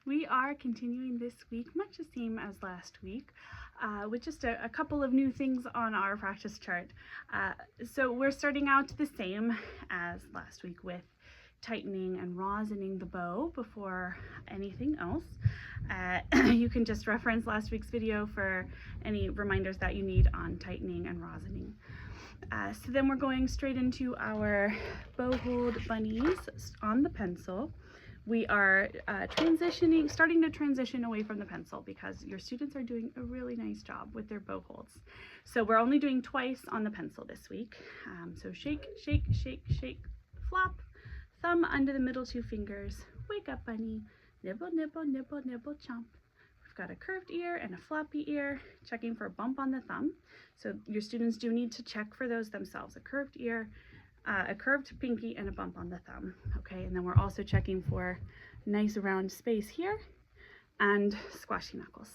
We are continuing this week, much the same as last week, with just a couple of new things on our practice chart. So we're starting out the same as last week with tightening and rosining the bow before anything else. You can just reference last week's video for any reminders that you need on tightening and rosining. So then we're going straight into our bow hold bunnies on the pencil. We are starting to transition away from the pencil because your students are doing a really nice job with their bow holds. So we're only doing twice on the pencil this week. So shake, shake, shake, shake, flop, thumb under the middle two fingers, wake up bunny, nibble, nibble, nibble, nibble, chomp. We've got a curved ear and a floppy ear, checking for a bump on the thumb. So your students do need to check for those themselves, a curved ear, a curved pinky, and a bump on the thumb. Okay, and then we're also checking for nice round space here and squashy knuckles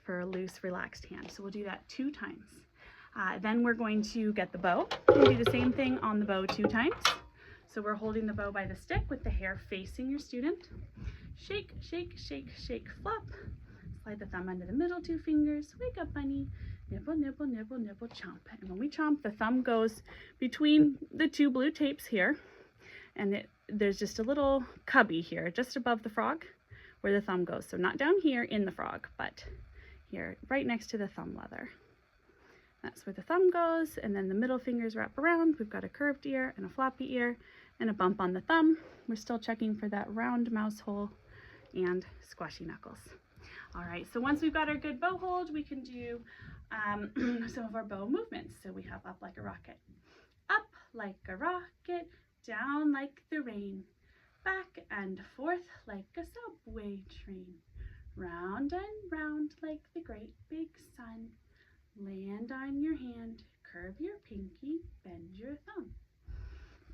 for a loose, relaxed hand. So we'll do that 2 times. Then we're going to get the bow and do the same thing on the bow 2 times. So we're holding the bow by the stick with the hair facing your student. Shake, shake, shake, shake, flop. Slide the thumb under the middle 2 fingers. Wake up, bunny. Nibble, nibble, nibble, nibble, chomp. And when we chomp, the thumb goes between the 2 blue tapes here. And there's just a little cubby here, just above the frog, where the thumb goes. So not down here in the frog, but here, right next to the thumb leather. That's where the thumb goes, and then the middle fingers wrap around. We've got a curved ear and a floppy ear and a bump on the thumb. We're still checking for that round mouse hole and squashy knuckles. All right, so once we've got our good bow hold, we can do some of our bow movements. So we have up like a rocket, up like a rocket, down like the rain, back and forth like a subway train, round and round like the great big sun, land on your hand, curve your pinky, bend your thumb.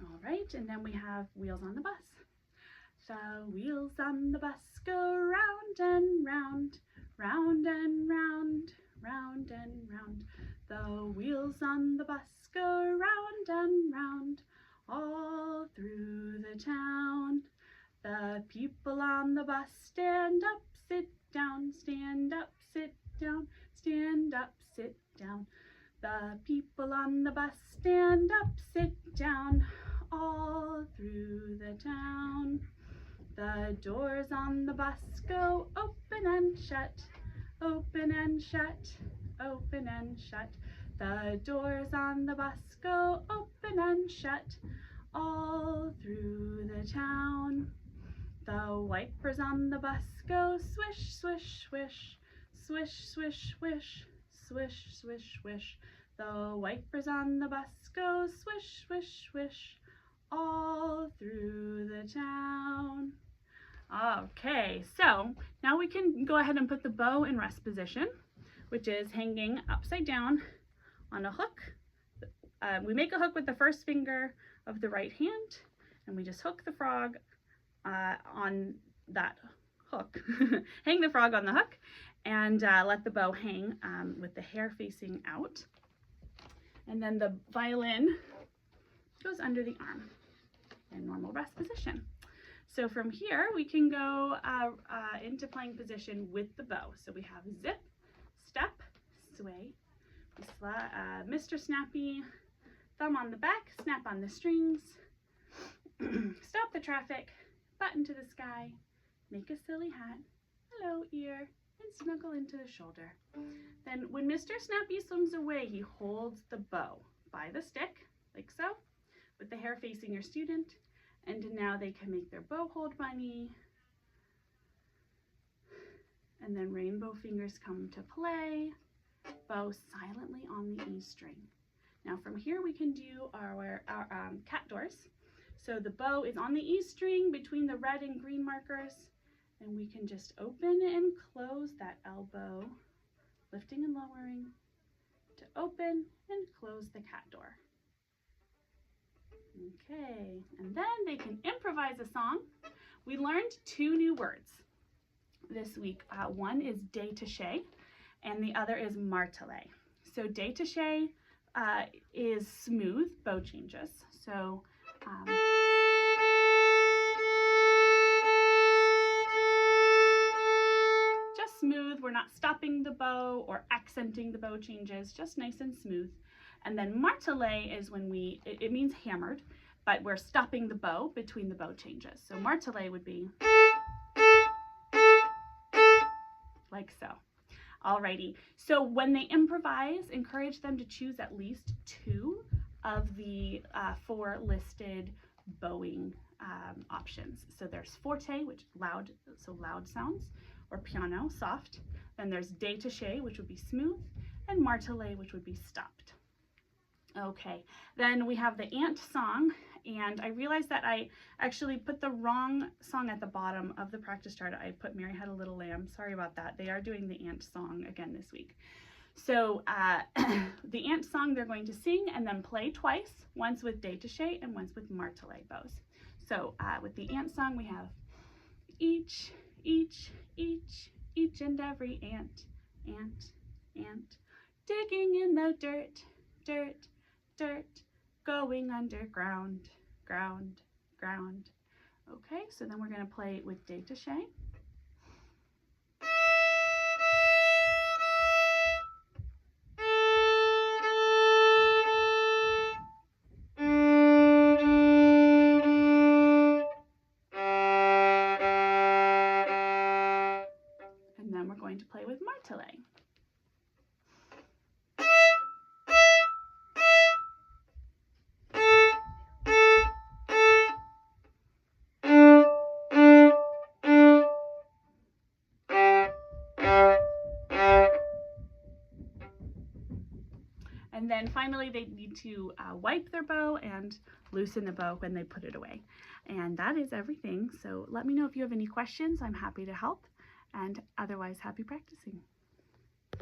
All right, and then we have wheels on the bus. The wheels on the bus go round and round, round and round, round and round. The wheels on the bus go round and round, all through the town. The people on the bus stand up, sit down, stand up, sit down, stand up, sit down. The people on the bus stand up, sit down, all through the town. The doors on the bus go open and shut, open and shut, open and shut. The doors on the bus go open and shut, all through the town. The wipers on the bus go swish, swish, swish, swish, swish, swish, swish, swish, swish. The wipers on the bus go swish, swish, swish, all through the town. Okay, so now we can go ahead and put the bow in rest position, which is hanging upside down on a hook. We make a hook with the first finger of the right hand, and we just hook the frog on that hook. Hang the frog on the hook and let the bow hang with the hair facing out. And then the violin goes under the arm in normal rest position. So from here, we can go into playing position with the bow. So we have zip, step, sway. Mr. Snappy, thumb on the back, snap on the strings, stop the traffic, button to the sky, make a silly hat, hello ear, and snuggle into the shoulder. Then when Mr. Snappy swims away, he holds the bow by the stick, like so, with the hair facing your student. And now they can make their bow hold bunny. And then rainbow fingers come to play. Bow silently on the E string. Now from here we can do our cat doors. So the bow is on the E string between the red and green markers. And we can just open and close that elbow, lifting and lowering to open and close the cat door. Okay, and then they can improvise a song. We learned 2 new words this week. One is détaché and the other is martelé. So détaché is smooth bow changes. So we're not stopping the bow or accenting the bow changes, just nice and smooth. And then martelé is when it means hammered, but we're stopping the bow between the bow changes. So martelé would be like so. Alrighty, so when they improvise, encourage them to choose at least 2 of the 4 listed bowing options. So there's forte, which loud, so loud sounds, or piano, soft. Then there's détaché, which would be smooth, and martelé, which would be stopped. Okay, then we have the ant song, and I realized that I actually put the wrong song at the bottom of the practice chart. I put Mary Had a Little Lamb. Sorry about that. They are doing the ant song again this week. So the ant song they're going to sing and then play twice, once with détaché and once with martelé bows. So with the ant song we have each and every ant, digging in the dirt, going underground, ground. Okay, so then we're going to play with détaché. And then we're going to play with martelé. And then finally they need to wipe their bow and loosen the bow when they put it away. And that is everything. So let me know if you have any questions. I'm happy to help. And otherwise, happy practicing.